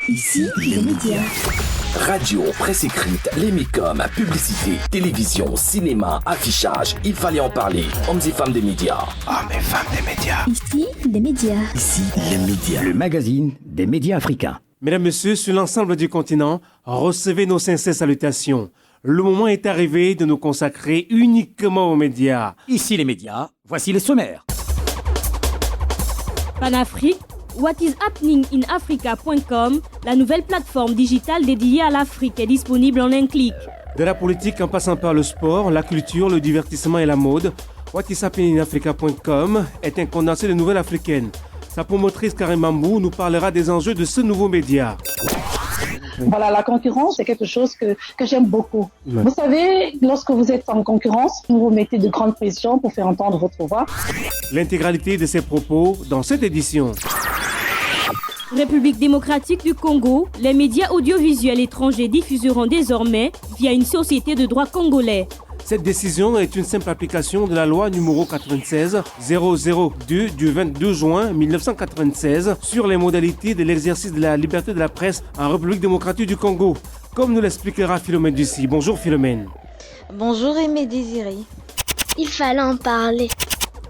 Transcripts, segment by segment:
Ici, les médias. Radio, presse écrite, les mécoms, publicité, télévision, cinéma, affichage, il fallait en parler. Hommes et femmes des médias. Hommes et femmes des médias. Ici, les médias. Ici, les médias. Le magazine des médias africains. Mesdames, Messieurs, sur l'ensemble du continent, recevez nos sincères salutations. Le moment est arrivé de nous consacrer uniquement aux médias. Ici les médias, voici les sommaires. Panafrique, What is happening in Africa.com, la nouvelle plateforme digitale dédiée à l'Afrique est disponible en un clic. De la politique en passant par le sport, la culture, le divertissement et la mode, What is happening in Africa.com est un condensé de nouvelles africaines. Sa promotrice Karine Mambou nous parlera des enjeux de ce nouveau média. Voilà, la concurrence, c'est quelque chose que j'aime beaucoup. Ouais. Vous savez, lorsque vous êtes en concurrence, vous vous mettez de grandes pressions pour faire entendre votre voix. L'intégralité de ses propos dans cette édition. République démocratique du Congo, les médias audiovisuels étrangers diffuseront désormais via une société de droit congolais. Cette décision est une simple application de la loi numéro 96-002 du 22 juin 1996 sur les modalités de l'exercice de la liberté de la presse en République démocratique du Congo. Comme nous l'expliquera Philomène Dussi. Bonjour Philomène. Bonjour Aimé Désiré. Il fallait en parler.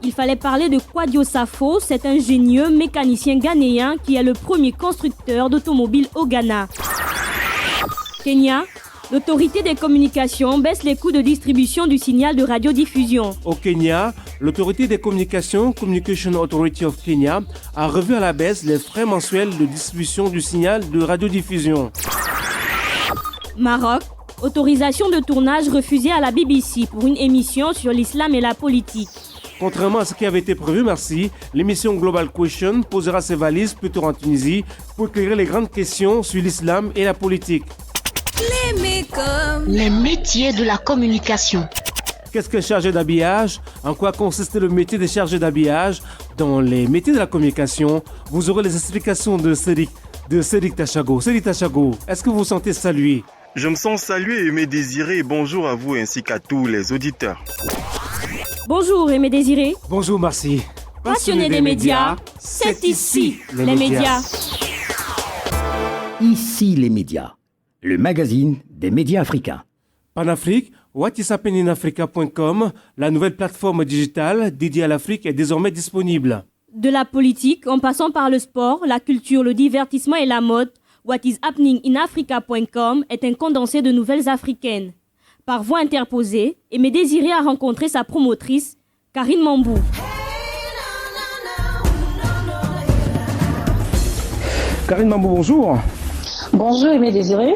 Il fallait parler de Kwadio Safo, cet ingénieux mécanicien ghanéen qui est le premier constructeur d'automobiles au Ghana. Kenya, l'autorité des communications baisse les coûts de distribution du signal de radiodiffusion. Au Kenya, l'autorité des communications, Communication Authority of Kenya, a revu à la baisse les frais mensuels de distribution du signal de radiodiffusion. Maroc, autorisation de tournage refusée à la BBC pour une émission sur l'islam et la politique. Contrairement à ce qui avait été prévu, merci, l'émission Global Question posera ses valises plutôt en Tunisie pour éclairer les grandes questions sur l'islam et la politique. Les métiers de la communication. Qu'est-ce que chargé d'habillage? En quoi consiste le métier de chargé d'habillage? Dans les métiers de la communication, vous aurez les explications de Cédric Tachago. Cédric Tachago, est-ce que vous vous sentez salué? Je me sens salué et me désiré. Bonjour à vous ainsi qu'à tous les auditeurs. Bonjour Aimé Désiré. Bonjour, merci. Passionné des médias, c'est ici les médias. Ici les médias. Le magazine des médias africains. Panafrique, whatisappeninafrica.com, la nouvelle plateforme digitale dédiée à l'Afrique est désormais disponible. De la politique, en passant par le sport, la culture, le divertissement et la mode, whatisappeninafrica.com est un condensé de nouvelles africaines. Par voie interposée, Aimé Désiré a rencontré sa promotrice, Karine Mambou. Karine Mambou, bonjour. Bonjour Aimé Désiré.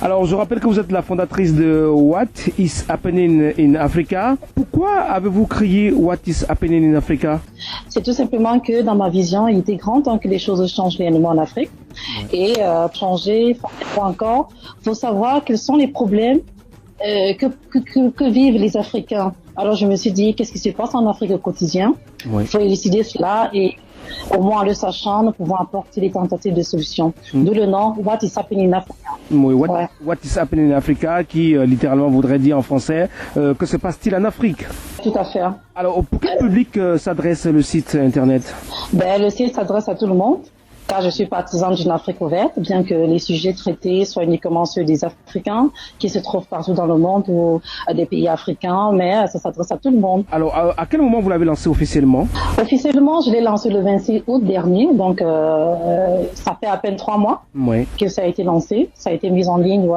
Alors, je rappelle que vous êtes la fondatrice de What is Happening in Africa. Pourquoi avez-vous créé What is Happening in Africa? C'est tout simplement que dans ma vision, il était grand temps que les choses changent réellement en Afrique. Et changer, encore, il faut savoir quels sont les problèmes que vivent les Africains. Alors je me suis dit, qu'est-ce qui se passe en Afrique au quotidien? Il faut élucider cela et au moins en le sachant, nous pouvons apporter des tentatives de solutions. D'où le nom What is Happening in Africa. What is Happening in Africa, qui littéralement voudrait dire en français que se passe-t-il en Afrique? Tout à fait. Alors, pour quel public s'adresse le site internet? Le site s'adresse à tout le monde. Car je suis partisan d'une Afrique ouverte, bien que les sujets traités soient uniquement ceux des Africains qui se trouvent partout dans le monde ou des pays africains, mais ça s'adresse à tout le monde. Alors, à quel moment vous l'avez lancé officiellement? Officiellement, je l'ai lancé le 26 août dernier, donc ça fait à peine 3 mois que ça a été lancé, ça a été mis en ligne,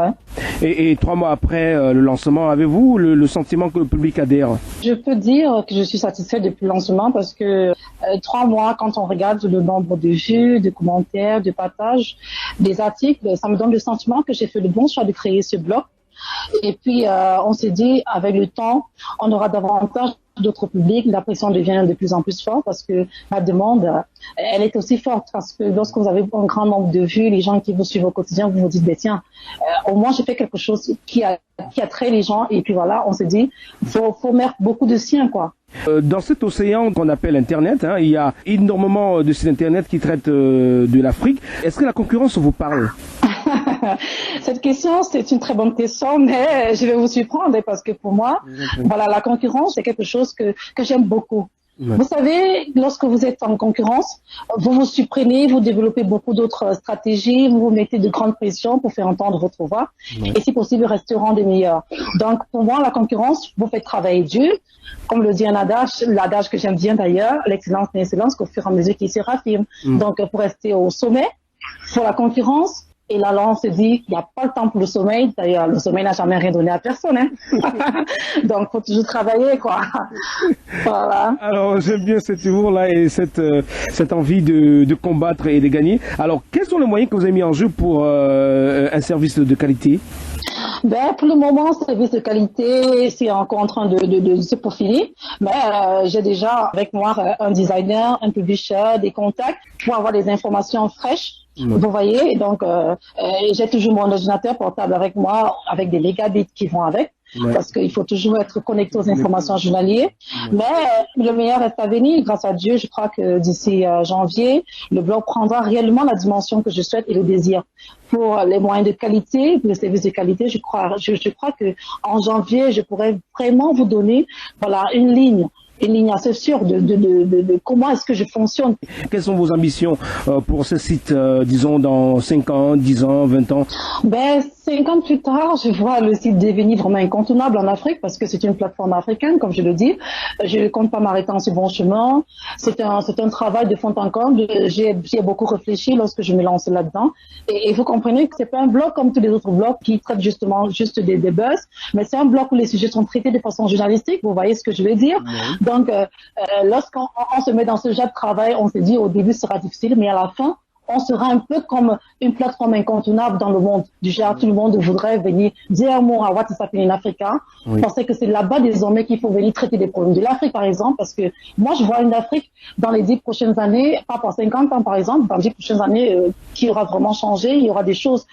Et 3 mois après le lancement, avez-vous le sentiment que le public adhère? Je peux dire que je suis satisfaite depuis le lancement parce que 3 mois, quand on regarde le nombre de vues, de commentaires, de partages, des articles, ça me donne le sentiment que j'ai fait le bon choix de créer ce blog. Et puis, on s'est dit, avec le temps, on aura davantage d'autres publics. La pression devient de plus en plus forte parce que la demande, elle est aussi forte. Parce que lorsque vous avez un grand nombre de vues, les gens qui vous suivent au quotidien, vous vous dites, tiens, au moins j'ai fait quelque chose qui attrait les gens. Et puis voilà, on s'est dit, faut mettre beaucoup de siens, quoi. Dans cet océan qu'on appelle Internet, il y a énormément de sites Internet qui traitent de l'Afrique. Est-ce que la concurrence vous parle? Cette question, c'est une très bonne question, mais je vais vous surprendre parce que pour moi, la concurrence, c'est quelque chose que j'aime beaucoup. Vous savez, lorsque vous êtes en concurrence, vous vous supprimez, vous développez beaucoup d'autres stratégies, vous vous mettez de grandes pressions pour faire entendre votre voix et si possible rester au rang des meilleurs. Donc pour moi, la concurrence, vous faites travailler dur. Comme le dit un adage, l'adage que j'aime bien d'ailleurs, l'excellence n'est excellence qu'au fur et à mesure qu'il se raffine. Donc pour rester au sommet, pour la concurrence, et là, on se dit qu'il n'y a pas le temps pour le sommeil. D'ailleurs, le sommeil n'a jamais rien donné à personne. Hein. Donc, faut toujours travailler, quoi. Voilà. Alors, j'aime bien cet humour-là et cette envie de combattre et de gagner. Alors, quels sont les moyens que vous avez mis en jeu pour un service de qualité? Pour le moment, service de qualité, c'est encore en train de se profiler. Mais j'ai déjà avec moi un designer, un publisher, des contacts pour avoir des informations fraîches. Vous voyez, donc j'ai toujours mon ordinateur portable avec moi, avec des mégabits qui vont avec, parce qu'il faut toujours être connecté aux informations journalières. Mais le meilleur reste à venir, grâce à Dieu. Je crois que d'ici janvier, le blog prendra réellement la dimension que je souhaite et le désir. Pour les moyens de qualité, pour les services de qualité, je crois que en janvier, je pourrais vraiment vous donner, une ligne assez sûre de comment est-ce que je fonctionne. Quelles sont vos ambitions pour ce site, disons, dans 5 ans, 10 ans, 20 ans? 5 ans plus tard, je vois le site devenir vraiment incontournable en Afrique parce que c'est une plateforme africaine, comme je le dis. Je ne compte pas m'arrêter en ce bon chemin. C'est un travail de fond en comble. J'ai beaucoup réfléchi lorsque je me lance là-dedans. Et vous comprenez que c'est pas un blog comme tous les autres blogs qui traitent juste des buzz, mais c'est un blog où les sujets sont traités de façon journalistique. Vous voyez ce que je veux dire? Donc, lorsqu'on se met dans ce genre de travail, on se dit au début ce sera difficile, mais à la fin, on sera un peu comme une plateforme incontournable dans le monde. Du genre, tout le monde voudrait venir dire un mot à What is happening in Africa. Je pensais que c'est là-bas désormais qu'il faut venir traiter des problèmes de l'Afrique, par exemple, parce que moi, je vois une Afrique dans les 10 prochaines années, pas pour 50 ans, par exemple, dans les 10 prochaines années, qui aura vraiment changé. Il y aura des choses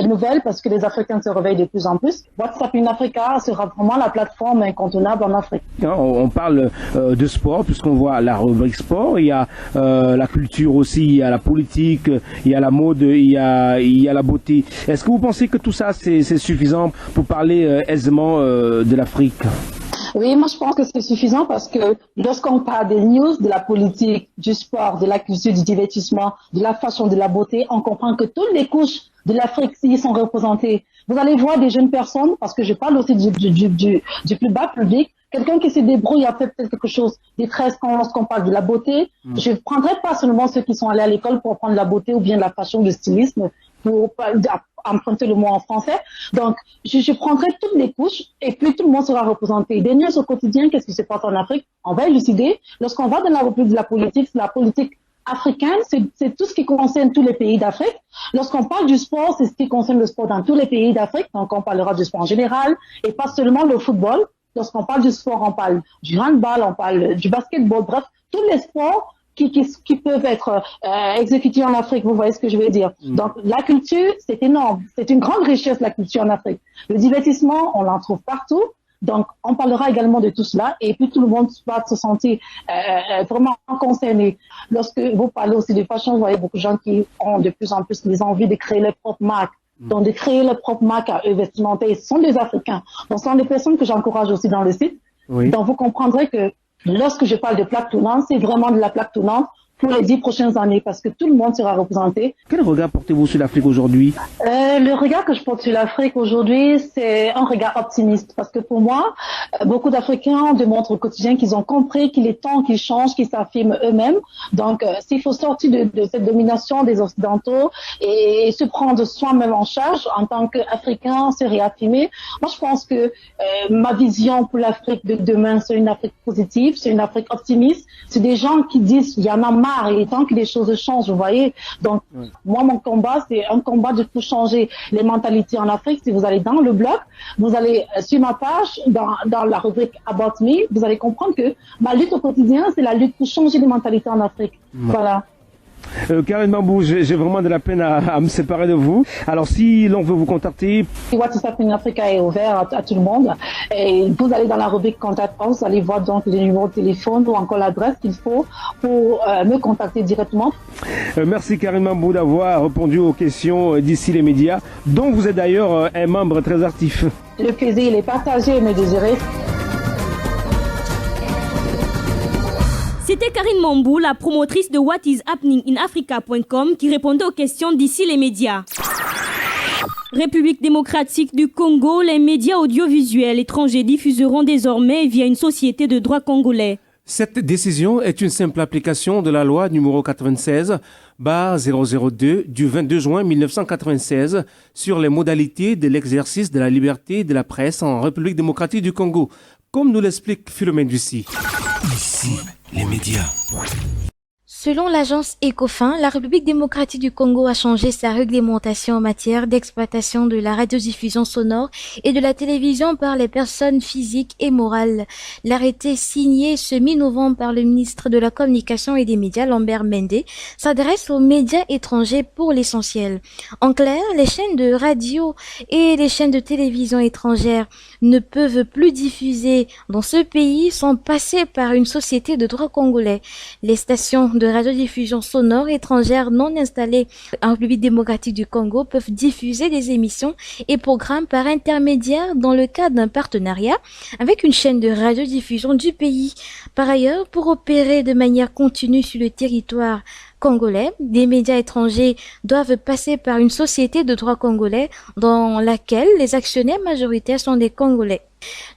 nouvelles parce que les Africains se réveillent de plus en plus. What is happening in Africa sera vraiment la plateforme incontournable en Afrique. On parle de sport, puisqu'on voit la rubrique sport. Il y a la culture aussi, il y a la politique, il y a la mode, il y a la beauté. Est-ce que vous pensez que tout ça c'est suffisant pour parler aisément de l'Afrique? Oui, moi je pense que c'est suffisant parce que lorsqu'on parle des news, de la politique, du sport, de la culture, du divertissement, de la fashion, de la beauté, on comprend que toutes les couches de l'Afrique y sont représentées. Vous allez voir des jeunes personnes, parce que je parle aussi du plus bas public, quelqu'un qui se débrouille à faire peut-être quelque chose des 13 ans lorsqu'on parle de la beauté. Je ne prendrai pas seulement ceux qui sont allés à l'école pour apprendre la beauté ou bien la fashion, le stylisme, pour emprunter le mot en français. Donc, je prendrai toutes les couches et puis tout le monde sera représenté. Des news au quotidien, qu'est-ce qui se passe en Afrique? On va élucider. Lorsqu'on va dans la rubrique de la politique africaine, c'est tout ce qui concerne tous les pays d'Afrique. Lorsqu'on parle du sport, c'est ce qui concerne le sport dans tous les pays d'Afrique. Donc, on parlera du sport en général et pas seulement le football. Lorsqu'on parle du sport, on parle du handball, on parle du basketball, bref, tous les sports qui peuvent être exécutés en Afrique, vous voyez ce que je veux dire. Donc, la culture, c'est énorme. C'est une grande richesse, la culture en Afrique. Le divertissement, on l'en trouve partout. Donc, on parlera également de tout cela et puis tout le monde va se sentir vraiment concerné. Lorsque vous parlez aussi de fashion, vous voyez beaucoup de gens qui ont de plus en plus les envies de créer leur propre marque. Donc, de créer leur propre marque à eux vestimentaires. Ce sont des Africains. Donc, ce sont des personnes que j'encourage aussi dans le site. Donc, vous comprendrez que lorsque je parle de plaque tournante, c'est vraiment de la plaque tournante pour les 10 prochaines années parce que tout le monde sera représenté. Quel regard portez-vous sur l'Afrique aujourd'hui? Le regard que je porte sur l'Afrique aujourd'hui, c'est un regard optimiste parce que pour moi, beaucoup d'Africains démontrent au quotidien qu'ils ont compris qu'il est temps qu'ils changent, qu'ils s'affirment eux-mêmes. Donc, s'il faut sortir de cette domination des Occidentaux et se prendre soi-même en charge en tant qu'Africain, se réaffirmer, moi je pense que ma vision pour l'Afrique de demain, c'est une Afrique positive, c'est une Afrique optimiste. C'est des gens qui disent il y en a marre, il est temps que les choses changent, vous voyez. Donc, moi, mon combat, c'est un combat de tout changer les mentalités en Afrique. Si vous allez dans le blog, vous allez sur ma page, dans la rubrique About Me, vous allez comprendre que ma lutte au quotidien, c'est la lutte pour changer les mentalités en Afrique. Voilà. Karine Mambou, j'ai vraiment de la peine à me séparer de vous. Alors, si l'on veut vous contacter... What is happening in Africa est ouvert à tout le monde. Et vous allez dans la rubrique Contact Us, vous allez voir donc les numéros de téléphone ou encore l'adresse qu'il faut pour me contacter directement. Merci Karine Mambou d'avoir répondu aux questions d'ici les médias, dont vous êtes d'ailleurs un membre très actif. Le plaisir, il est partagé, me désirer. C'était Karine Mambou, la promotrice de whatishappenininafrica.com qui répondait aux questions d'ici les médias. République démocratique du Congo, les médias audiovisuels étrangers diffuseront désormais via une société de droit congolais. Cette décision est une simple application de la loi numéro 96/002 du 22 juin 1996 sur les modalités de l'exercice de la liberté de la presse en République démocratique du Congo, comme nous l'explique Philomène Ducy. Ici, les médias. Selon l'agence Ecofin, la République démocratique du Congo a changé sa réglementation en matière d'exploitation de la radiodiffusion sonore et de la télévision par les personnes physiques et morales. L'arrêté signé ce mi-novembre par le ministre de la Communication et des Médias, Lambert Mende, s'adresse aux médias étrangers pour l'essentiel. En clair, les chaînes de radio et les chaînes de télévision étrangères ne peuvent plus diffuser dans ce pays sans passer par une société de droit congolais. Les stations de radiodiffusion sonore étrangères non installées en République démocratique du Congo peuvent diffuser des émissions et programmes par intermédiaire dans le cadre d'un partenariat avec une chaîne de radiodiffusion du pays. Par ailleurs, pour opérer de manière continue sur le territoire congolais, des médias étrangers doivent passer par une société de droit congolais dans laquelle les actionnaires majoritaires sont des Congolais.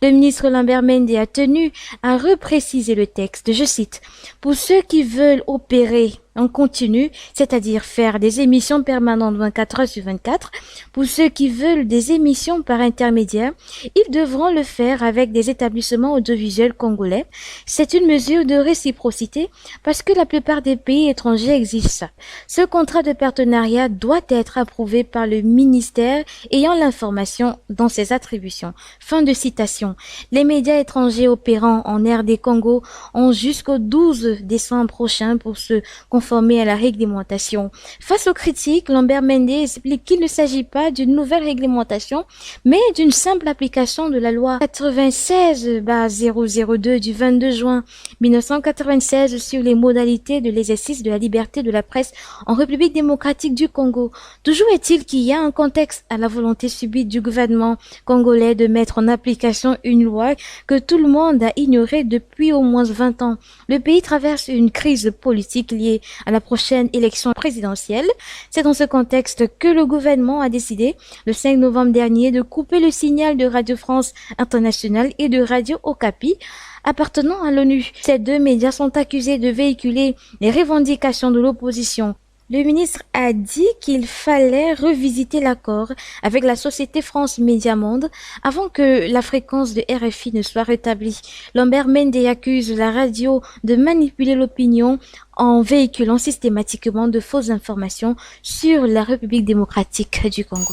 Le ministre Lambert Mende a tenu à repréciser le texte, je cite, « Pour ceux qui veulent opérer en continu, c'est-à-dire faire des émissions permanentes 24 heures sur 24, pour ceux qui veulent des émissions par intermédiaire, ils devront le faire avec des établissements audiovisuels congolais. C'est une mesure de réciprocité parce que la plupart des pays étrangers exigent ça. Ce contrat de partenariat doit être approuvé par le ministère ayant l'information dans ses attributions. » Fin de citation. Les médias étrangers opérant en RD Congo ont jusqu'au 12 décembre prochain pour se conformer à la réglementation. Face aux critiques, Lambert Mende explique qu'il ne s'agit pas d'une nouvelle réglementation, mais d'une simple application de la loi 96/002 du 22 juin 1996 sur les modalités de l'exercice de la liberté de la presse en République démocratique du Congo. Toujours est-il qu'il y a un contexte à la volonté subite du gouvernement congolais de mettre en application une loi que tout le monde a ignorée depuis au moins 20 ans. Le pays traverse une crise politique liée à la prochaine élection présidentielle. C'est dans ce contexte que le gouvernement a décidé, le 5 novembre dernier, de couper le signal de Radio France Internationale et de Radio Okapi, appartenant à l'ONU. Ces deux médias sont accusés de véhiculer les revendications de l'opposition. Le ministre a dit qu'il fallait revisiter l'accord avec la société France Média Monde avant que la fréquence de RFI ne soit rétablie. Lambert Mende accuse la radio de manipuler l'opinion en véhiculant systématiquement de fausses informations sur la République démocratique du Congo.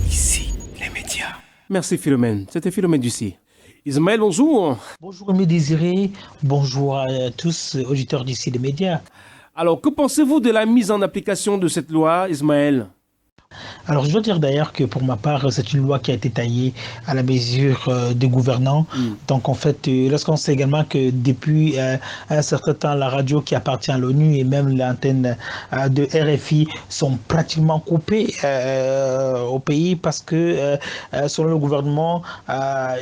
Ici, les médias. Merci Philomène. C'était Philomène Ducy. Ismaël, bonjour. Bonjour Aimé Désiré, bonjour à tous auditeurs d'ici les médias. Alors, que pensez-vous de la mise en application de cette loi, Ismaël ? Alors, je dois dire d'ailleurs que pour ma part, c'est une loi qui a été taillée à la mesure des gouvernants. Donc, en fait, lorsqu'on sait également que depuis un certain temps, la radio qui appartient à l'ONU et même l'antenne de RFI sont pratiquement coupées au pays parce que, selon le gouvernement,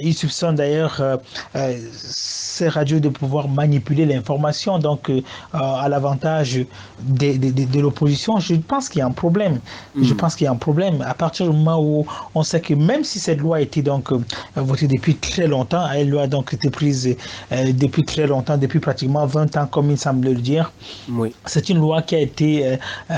ils soupçonnent d'ailleurs ces radios de pouvoir manipuler l'information, donc à l'avantage de l'opposition. Je pense qu'il y a un problème. Je pense qu'il y a un problème à partir du moment où on sait que même si cette loi a été donc votée depuis très longtemps, elle a donc été prise depuis très longtemps, depuis pratiquement 20 ans comme il semble le dire. Oui. C'est une loi qui a été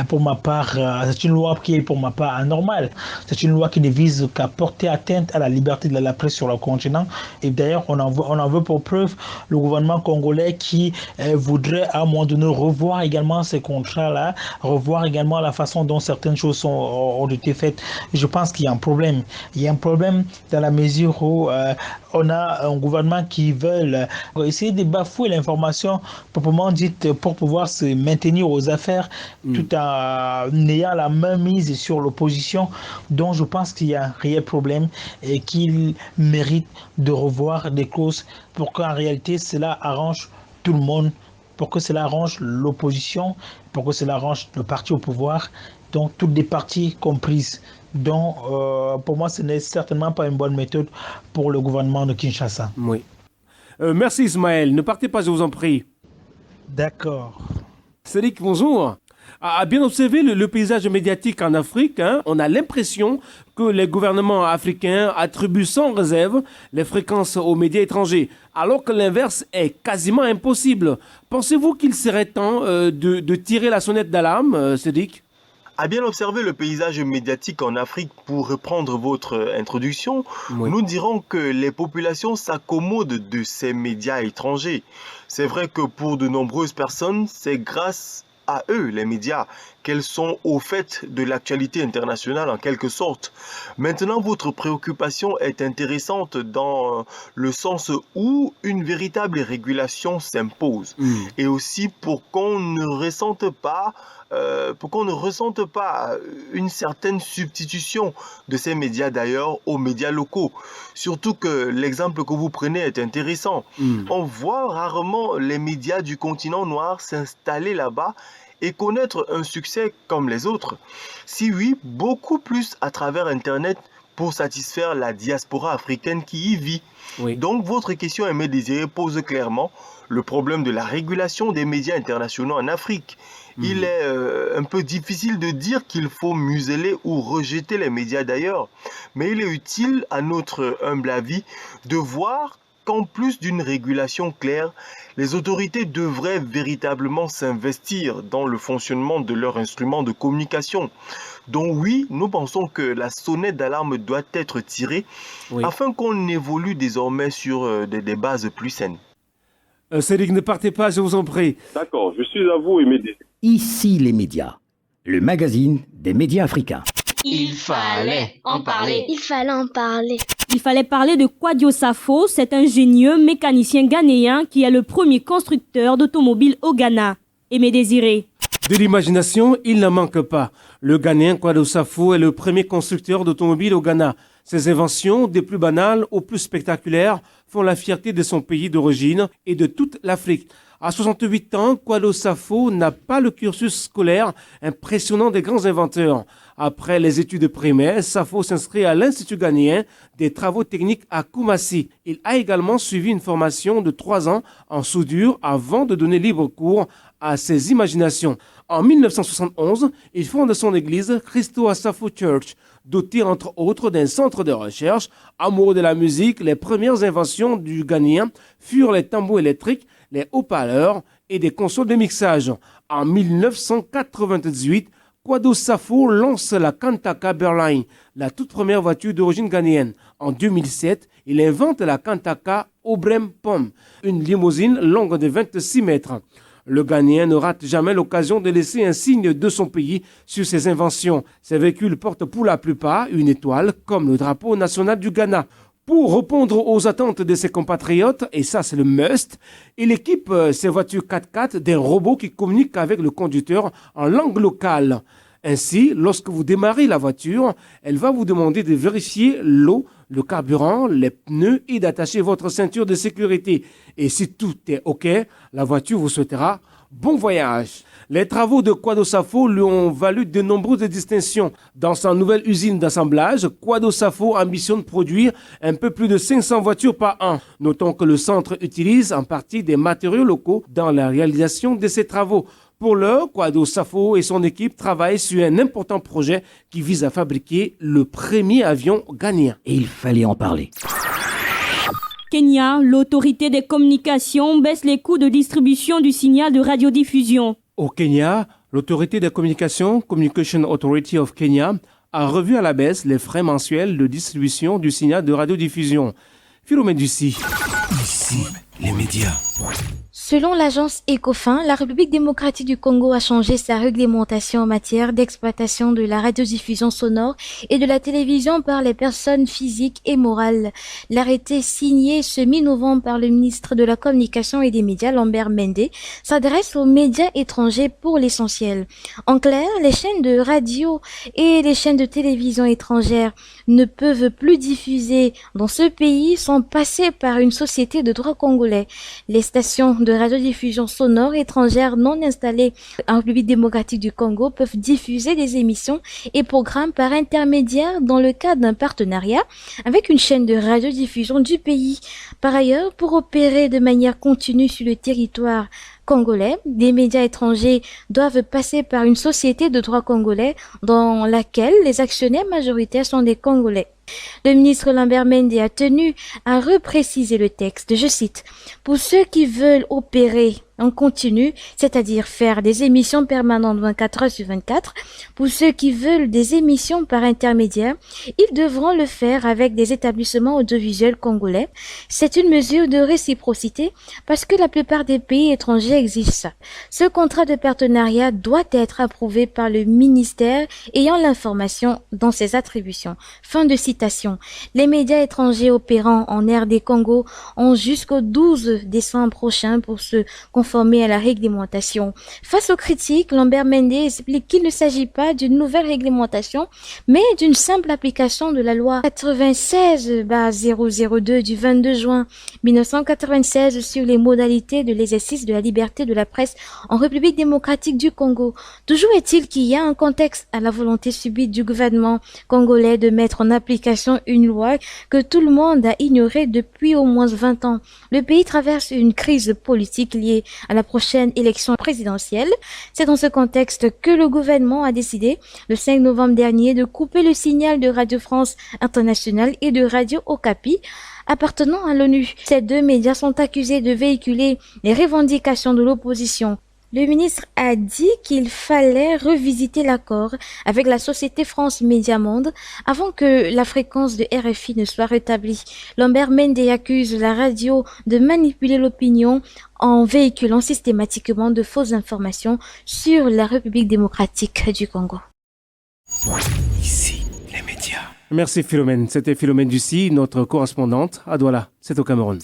pour ma part, c'est une loi qui est pour ma part anormale. C'est une loi qui ne vise qu'à porter atteinte à la liberté de la presse sur le continent. Et d'ailleurs, on en veut pour preuve le gouvernement congolais qui voudrait à un moment donné revoir également ces contrats-là, revoir également la façon dont certaines choses ont été faites. Je pense qu'il y a un problème. Il y a un problème dans la mesure où on a un gouvernement qui veut essayer de bafouer l'information proprement dite pour pouvoir se maintenir aux affaires tout en ayant la main mise sur l'opposition. Donc je pense qu'il y a un réel problème et qu'il mérite de revoir des clauses pour qu'en réalité cela arrange tout le monde, pour que cela arrange l'opposition, pour que cela arrange le parti au pouvoir, donc toutes les parties comprises. Donc pour moi ce n'est certainement pas une bonne méthode pour le gouvernement de Kinshasa. Oui. Merci Ismaël, ne partez pas, je vous en prie. D'accord. Cédric, bonjour. À bien observer le paysage médiatique en Afrique, on a l'impression que les gouvernements africains attribuent sans réserve les fréquences aux médias étrangers, alors que l'inverse est quasiment impossible. Pensez-vous qu'il serait temps de tirer la sonnette d'alarme, Cédric ? À bien observer le paysage médiatique en Afrique, pour reprendre votre introduction, nous dirons que les populations s'accommodent de ces médias étrangers. C'est vrai que pour de nombreuses personnes, c'est grâce à eux, les médias, qu'elles sont au fait de l'actualité internationale en quelque sorte. Maintenant, votre préoccupation est intéressante dans le sens où une véritable régulation s'impose. Et aussi pour qu'on ne ressente pas une certaine substitution de ces médias d'ailleurs aux médias locaux. Surtout que l'exemple que vous prenez est intéressant. On voit rarement les médias du continent noir s'installer là-bas et connaître un succès comme les autres. Si oui, beaucoup plus à travers Internet pour satisfaire la diaspora africaine qui y vit. Donc votre question, Aimé Désiré, pose clairement le problème de la régulation des médias internationaux en Afrique. Il est un peu difficile de dire qu'il faut museler ou rejeter les médias d'ailleurs, mais il est utile, à notre humble avis, de voir qu'en plus d'une régulation claire, les autorités devraient véritablement s'investir dans le fonctionnement de leurs instruments de communication. Donc oui, nous pensons que la sonnette d'alarme doit être tirée afin qu'on évolue désormais sur des bases plus saines. Cédric, ne partez pas, je vous en prie. D'accord, je suis à vous, Aimé Désiré. Ici les médias, le magazine des médias africains. Il fallait en parler. Il fallait en parler. Il fallait parler de Kwadio Safo, cet ingénieux mécanicien ghanéen qui est le premier constructeur d'automobiles au Ghana. Aimé Désiré. De l'imagination, il n'en manque pas. Le Ghanéen Kwadio Safo est le premier constructeur d'automobiles au Ghana. Ses inventions, des plus banales aux plus spectaculaires, font la fierté de son pays d'origine et de toute l'Afrique. À 68 ans, Kwadio Safo n'a pas le cursus scolaire impressionnant des grands inventeurs. Après les études primaires, Safo s'inscrit à l'Institut ghanéen des travaux techniques à Koumassi. Il a également suivi une formation de 3 ans en soudure avant de donner libre cours à ses imaginations. En 1971, il fonde son église Christo Asafo Church, dotée entre autres d'un centre de recherche. Amoureux de la musique, les premières inventions du Ghanéen furent les tambours électriques, les haut-parleurs et des consoles de mixage. En 1998, Kwadio Safo lance la Kantaka Berline, la toute première voiture d'origine ghanéenne. En 2007, il invente la Kantaka Obrem Pom, une limousine longue de 26 mètres. Le Ghanéen ne rate jamais l'occasion de laisser un signe de son pays sur ses inventions. Ces véhicules portent pour la plupart une étoile, comme le drapeau national du Ghana. Pour répondre aux attentes de ses compatriotes, et ça c'est le must, il équipe ses voitures 4x4 d'un robot qui communique avec le conducteur en langue locale. Ainsi, lorsque vous démarrez la voiture, elle va vous demander de vérifier l'eau, le carburant, les pneus et d'attacher votre ceinture de sécurité. Et si tout est OK, la voiture vous souhaitera bon voyage. Les travaux de Kwadio Safo lui ont valu de nombreuses distinctions. Dans sa nouvelle usine d'assemblage, Kwadio Safo ambitionne produire un peu plus de 500 voitures par an. Notons que le centre utilise en partie des matériaux locaux dans la réalisation de ses travaux. Pour l'heure, Kwadio Safo et son équipe travaillent sur un important projet qui vise à fabriquer le premier avion ghanéen. Et il fallait en parler. Kenya, l'autorité des communications baisse les coûts de distribution du signal de radiodiffusion. Au Kenya, l'autorité des communications, Communication Authority of Kenya, a revu à la baisse les frais mensuels de distribution du signal de radiodiffusion. Philomène Dussi. Ici, les médias. Selon l'agence Ecofin, la République démocratique du Congo a changé sa réglementation en matière d'exploitation de la radiodiffusion sonore et de la télévision par les personnes physiques et morales. L'arrêté signé ce mi-novembre par le ministre de la Communication et des Médias, Lambert Mende, s'adresse aux médias étrangers pour l'essentiel. En clair, les chaînes de radio et les chaînes de télévision étrangères ne peuvent plus diffuser dans ce pays sans passer par une société de droit congolais. Les stations de radiodiffusion sonore étrangères non installées en République démocratique du Congo peuvent diffuser des émissions et programmes par intermédiaire dans le cadre d'un partenariat avec une chaîne de radiodiffusion du pays. Par ailleurs, pour opérer de manière continue sur le territoire congolais, des médias étrangers doivent passer par une société de droit congolais dans laquelle les actionnaires majoritaires sont des Congolais. Le ministre Lambert Mende a tenu à repréciser le texte, je cite, « Pour ceux qui veulent opérer en continu, c'est-à-dire faire des émissions permanentes 24 heures sur 24, pour ceux qui veulent des émissions par intermédiaire, ils devront le faire avec des établissements audiovisuels congolais. C'est une mesure de réciprocité parce que la plupart des pays étrangers exigent ça. Ce contrat de partenariat doit être approuvé par le ministère ayant l'information dans ses attributions. » Fin de citation. Les médias étrangers opérant en RD Congo ont jusqu'au 12 décembre prochain pour se conformer à la réglementation. Face aux critiques, Lambert Mende explique qu'il ne s'agit pas d'une nouvelle réglementation, mais d'une simple application de la loi 96/002 du 22 juin 1996 sur les modalités de l'exercice de la liberté de la presse en République démocratique du Congo. Toujours est-il qu'il y a un contexte à la volonté subite du gouvernement congolais de mettre en application une loi que tout le monde a ignorée depuis au moins 20 ans. Le pays traverse une crise politique liée à la prochaine élection présidentielle. C'est dans ce contexte que le gouvernement a décidé, le 5 novembre dernier, de couper le signal de Radio France Internationale et de Radio Okapi, appartenant à l'ONU. Ces deux médias sont accusés de véhiculer les revendications de l'opposition. Le ministre a dit qu'il fallait revisiter l'accord avec la société France Média Monde avant que la fréquence de RFI ne soit rétablie. Lambert Mende accuse la radio de manipuler l'opinion en véhiculant systématiquement de fausses informations sur la République démocratique du Congo. Ici, les médias. Merci Philomène. C'était Philomène Ducy, notre correspondante à Douala. C'est au Cameroun.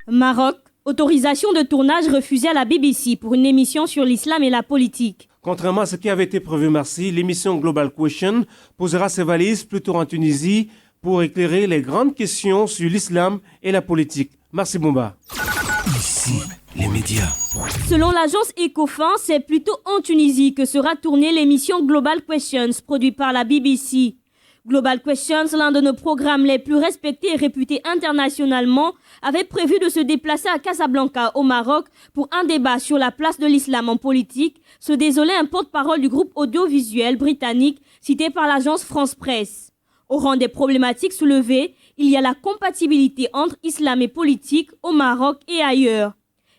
Maroc. Autorisation de tournage refusée à la BBC pour une émission sur l'islam et la politique. Contrairement à ce qui avait été prévu mardi, l'émission Global Question posera ses valises plutôt en Tunisie pour éclairer les grandes questions sur l'islam et la politique. Merci Boumba. Ici, les médias. Selon l'agence Ecofin, c'est plutôt en Tunisie que sera tournée l'émission Global Questions produite par la BBC. Global Questions, l'un de nos programmes les plus respectés et réputés internationalement, avait prévu de se déplacer à Casablanca, au Maroc, pour un débat sur la place de l'islam en politique, se désolait un porte-parole du groupe audiovisuel britannique cité par l'agence France Presse. Au rang des problématiques soulevées, il y a la compatibilité entre islam et politique au Maroc et ailleurs.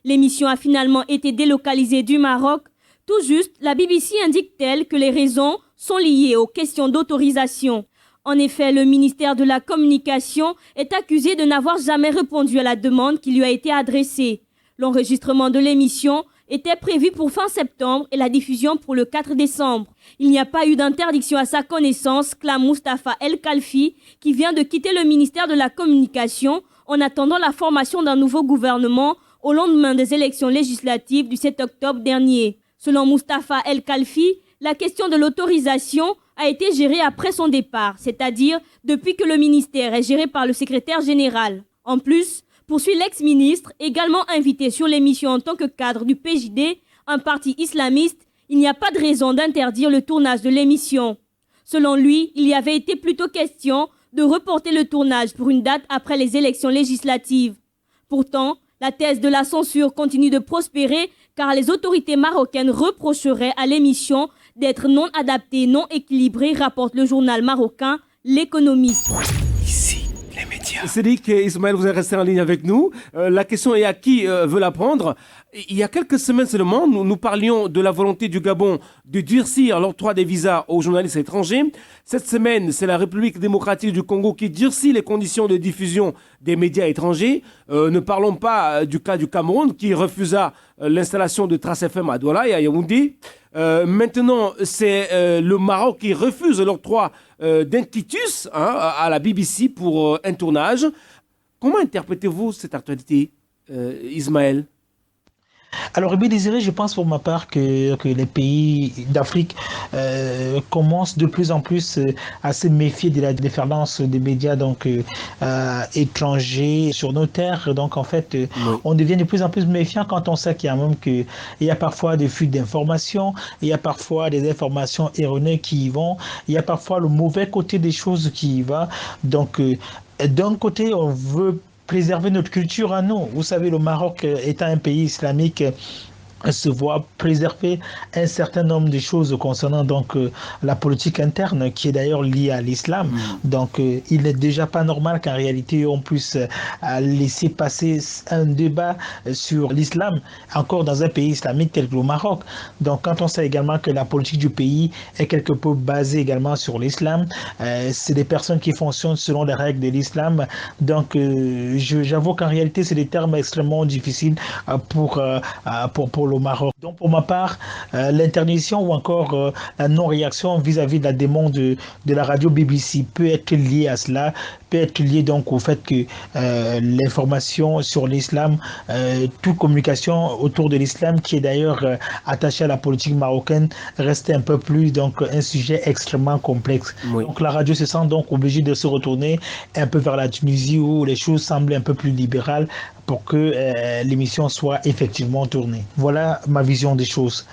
L'émission a finalement été délocalisée du Maroc. Tout juste, la BBC indique-t-elle que les raisons sont liées aux questions d'autorisation. En effet, le ministère de la Communication est accusé de n'avoir jamais répondu à la demande qui lui a été adressée. L'enregistrement de l'émission était prévu pour fin septembre et la diffusion pour le 4 décembre. Il n'y a pas eu d'interdiction à sa connaissance, clame Moustapha El Khalfi, qui vient de quitter le ministère de la Communication en attendant la formation d'un nouveau gouvernement au lendemain des élections législatives du 7 octobre dernier. Selon Moustapha El Khalfi, la question de l'autorisation a été gérée après son départ, c'est-à-dire depuis que le ministère est géré par le secrétaire général. En plus, poursuit l'ex-ministre, également invité sur l'émission en tant que cadre du PJD, un parti islamiste, il n'y a pas de raison d'interdire le tournage de l'émission. Selon lui, il y avait été plutôt question de reporter le tournage pour une date après les élections législatives. Pourtant, la thèse de la censure continue de prospérer car les autorités marocaines reprocheraient à l'émission d'être non adaptée, non équilibrée, rapporte le journal marocain L'Économiste. Ici, les médias. Cédric et Ismaël, vous êtes restés en ligne avec nous. La question est à qui veut la prendre. Il y a quelques semaines seulement, nous parlions de la volonté du Gabon de durcir l'octroi des visas aux journalistes étrangers. Cette semaine, c'est la République démocratique du Congo qui durcit les conditions de diffusion des médias étrangers. Ne parlons pas du cas du Cameroun qui refusa l'installation de Trace FM à Douala et à Yaoundé. Maintenant, c'est le Maroc qui refuse l'octroi d'un quitus à la BBC pour un tournage. Comment interprétez-vous cette actualité, Ismaël ? Alors, Rémi Désiré, je pense pour ma part que les pays d'Afrique commencent de plus en plus à se méfier de la déferlance des médias étrangers sur nos terres. Donc, en fait, on devient de plus en plus méfiant quand on sait qu'il y a parfois des fuites d'informations, il y a parfois des informations erronées qui y vont, il y a parfois le mauvais côté des choses qui y va. Donc, d'un côté, on veut préserver notre culture à nous. Vous savez, le Maroc étant un pays islamique, se voit préserver un certain nombre de choses concernant la politique interne qui est d'ailleurs liée à l'islam. Donc il n'est déjà pas normal qu'en réalité on puisse laisser passer un débat sur l'islam encore dans un pays islamique tel que le Maroc. Donc quand on sait également que la politique du pays est quelque peu basée également sur l'islam, c'est des personnes qui fonctionnent selon les règles de l'islam. Donc j'avoue qu'en réalité c'est des termes extrêmement difficiles pour le Maroc. Donc pour ma part, l'interdiction ou encore la non-réaction vis-à-vis de la demande de la radio BBC peut être liée à cela, peut être liée donc au fait que l'information sur l'islam, toute communication autour de l'islam qui est d'ailleurs attachée à la politique marocaine reste un peu plus un sujet extrêmement complexe. Oui. Donc la radio se sent donc obligée de se retourner un peu vers la Tunisie où les choses semblent un peu plus libérales pour que l'émission soit effectivement tournée. Voilà ma vision des choses.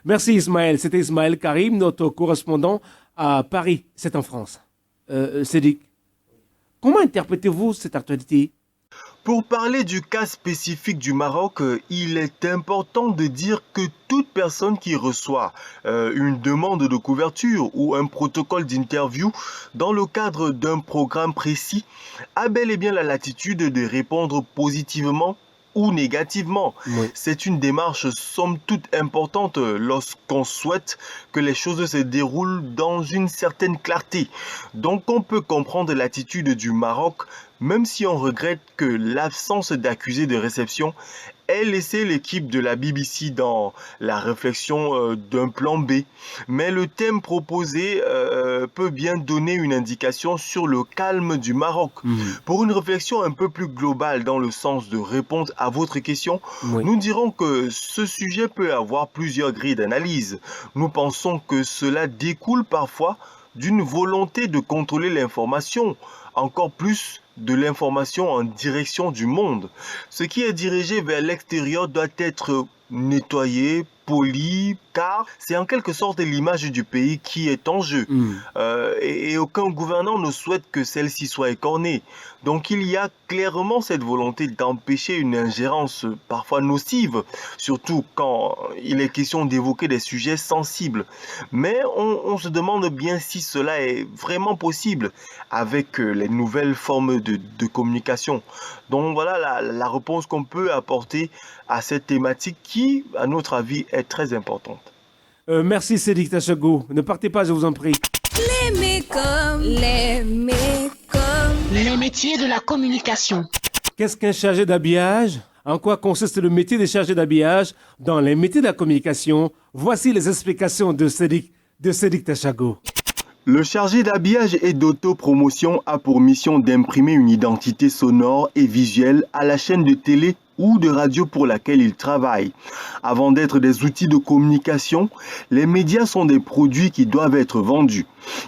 Merci Ismaël. C'était Ismaël Karim, notre correspondant à Paris, c'est en France. Cédric, comment interprétez-vous cette actualité ? Pour parler du cas spécifique du Maroc, il est important de dire que toute personne qui reçoit une demande de couverture ou un protocole d'interview dans le cadre d'un programme précis a bel et bien la latitude de répondre positivement ou négativement. Oui. C'est une démarche somme toute importante lorsqu'on souhaite que les choses se déroulent dans une certaine clarté. Donc on peut comprendre l'attitude du Maroc, même si on regrette que l'absence d'accusés de réception ait laissé l'équipe de la BBC dans la réflexion d'un plan B. Mais le thème proposé peut bien donner une indication sur le calme du Maroc. Pour une réflexion un peu plus globale dans le sens de répondre à votre question, nous dirons que ce sujet peut avoir plusieurs grilles d'analyse. Nous pensons que cela découle parfois d'une volonté de contrôler l'information, encore plus de l'information en direction du monde. Ce qui est dirigé vers l'extérieur doit être nettoyé, poli, car c'est en quelque sorte l'image du pays qui est en jeu. Et aucun gouvernant ne souhaite que celle-ci soit écornée. Donc il y a clairement cette volonté d'empêcher une ingérence parfois nocive, surtout quand il est question d'évoquer des sujets sensibles. Mais on se demande bien si cela est vraiment possible avec les nouvelles formes de communication. Donc voilà la réponse qu'on peut apporter à cette thématique qui, à notre avis, est très importante. Merci Cédric Tachago. Ne partez pas, je vous en prie. Les métiers de la communication. Qu'est-ce qu'un chargé d'habillage ? En quoi consiste le métier de chargé d'habillage dans les métiers de la communication ? Voici les explications de Cédric Tachago. Le chargé d'habillage et d'autopromotion a pour mission d'imprimer une identité sonore et visuelle à la chaîne de télé ou de radio pour laquelle il travaille. Avant d'être des outils de communication, les médias sont des produits qui doivent être vendus.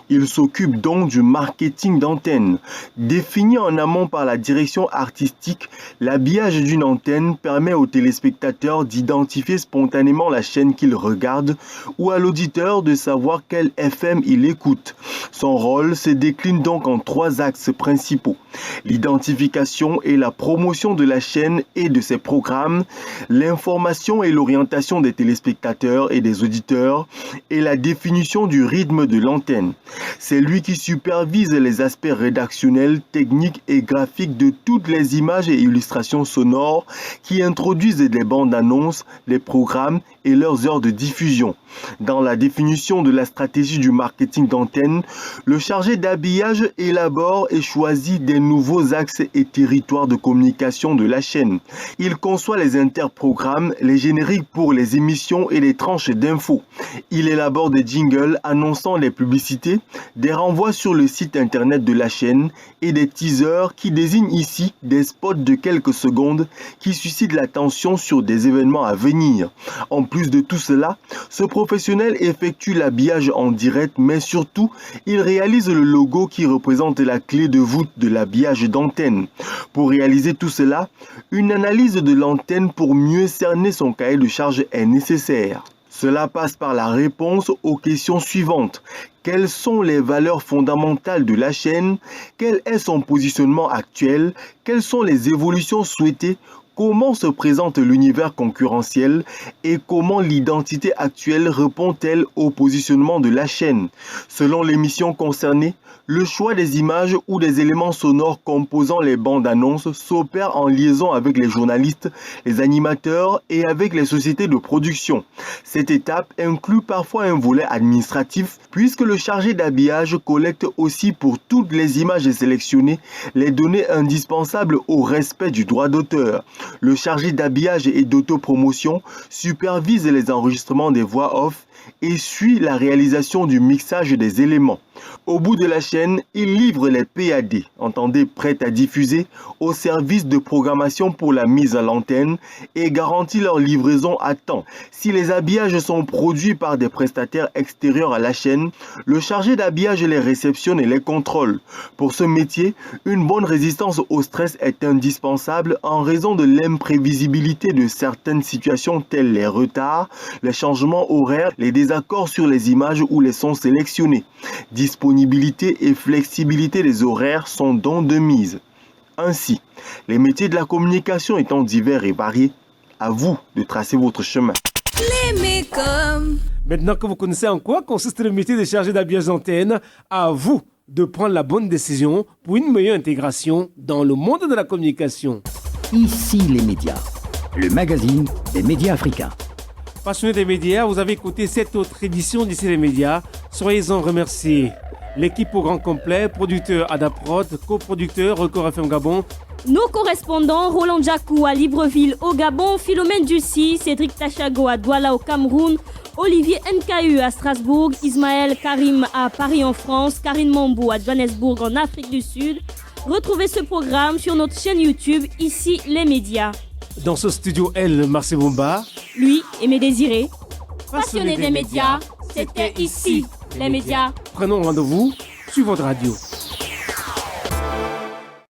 Il s'occupe donc du marketing d'antenne. Défini en amont par la direction artistique, l'habillage d'une antenne permet aux téléspectateurs d'identifier spontanément la chaîne qu'ils regardent ou à l'auditeur de savoir quel FM il écoute. Son rôle se décline donc en 3 axes principaux: l'identification et la promotion de la chaîne et de ses programmes, l'information et l'orientation des téléspectateurs et des auditeurs, et la définition du rythme de l'antenne. C'est lui qui supervise les aspects rédactionnels, techniques et graphiques de toutes les images et illustrations sonores qui introduisent des bandes annonces, des programmes et leurs heures de diffusion. Dans la définition de la stratégie du marketing d'antenne, le chargé d'habillage élabore et choisit des nouveaux axes et territoires de communication de la chaîne. Il conçoit les interprogrammes, les génériques pour les émissions et les tranches d'infos. Il élabore des jingles annonçant les publicités, des renvois sur le site internet de la chaîne et des teasers qui désignent ici des spots de quelques secondes qui suscitent l'attention sur des événements à venir. En plus de tout cela, ce professionnel effectue l'habillage en direct, mais surtout, il réalise le logo qui représente la clé de voûte de l'habillage d'antenne. Pour réaliser tout cela, une analyse de l'antenne pour mieux cerner son cahier de charge est nécessaire. Cela passe par la réponse aux questions suivantes. Quelles sont les valeurs fondamentales de la chaîne? Quel est son positionnement actuel? Quelles sont les évolutions souhaitées? Comment se présente l'univers concurrentiel et comment l'identité actuelle répond-elle au positionnement de la chaîne? Selon l'émission concernée, le choix des images ou des éléments sonores composant les bandes annonces s'opère en liaison avec les journalistes, les animateurs et avec les sociétés de production. Cette étape inclut parfois un volet administratif puisque le chargé d'habillage collecte aussi pour toutes les images sélectionnées les données indispensables au respect du droit d'auteur. Le chargé d'habillage et d'autopromotion supervise les enregistrements des voix off et suit la réalisation du mixage des éléments. Au bout de la chaîne, il livre les PAD, entendez prêtes à diffuser, au service de programmation pour la mise à l'antenne et garantit leur livraison à temps. Si les habillages sont produits par des prestataires extérieurs à la chaîne, le chargé d'habillage les réceptionne et les contrôle. Pour ce métier, une bonne résistance au stress est indispensable en raison de l'imprévisibilité de certaines situations telles les retards, les changements horaires, les désaccords sur les images ou les sons sélectionnés. Disponibilité et flexibilité des horaires sont donc de mise. Ainsi, les métiers de la communication étant divers et variés, à vous de tracer votre chemin. Maintenant que vous connaissez en quoi consiste le métier de chargé d'habillage d'antenne, à vous de prendre la bonne décision pour une meilleure intégration dans le monde de la communication. Ici les médias, le magazine des médias africains. Passionnés des médias, vous avez écouté cette autre édition d'Ici les médias. Soyez-en remerciés. L'équipe au grand complet, producteur Adaprod, coproducteur Record FM Gabon. Nos correspondants, Roland Djakou à Libreville au Gabon, Philomène Dussi, Cédric Tachago à Douala au Cameroun, Olivier NKU à Strasbourg, Ismaël Karim à Paris en France, Karine Mambo à Johannesburg en Afrique du Sud. Retrouvez ce programme sur notre chaîne YouTube, Ici les médias. Dans ce studio, elle, Marcel Boumba. Lui, Aimé Désiré. Passionné des médias, c'était Ici les médias. Prenons rendez-vous sur votre radio.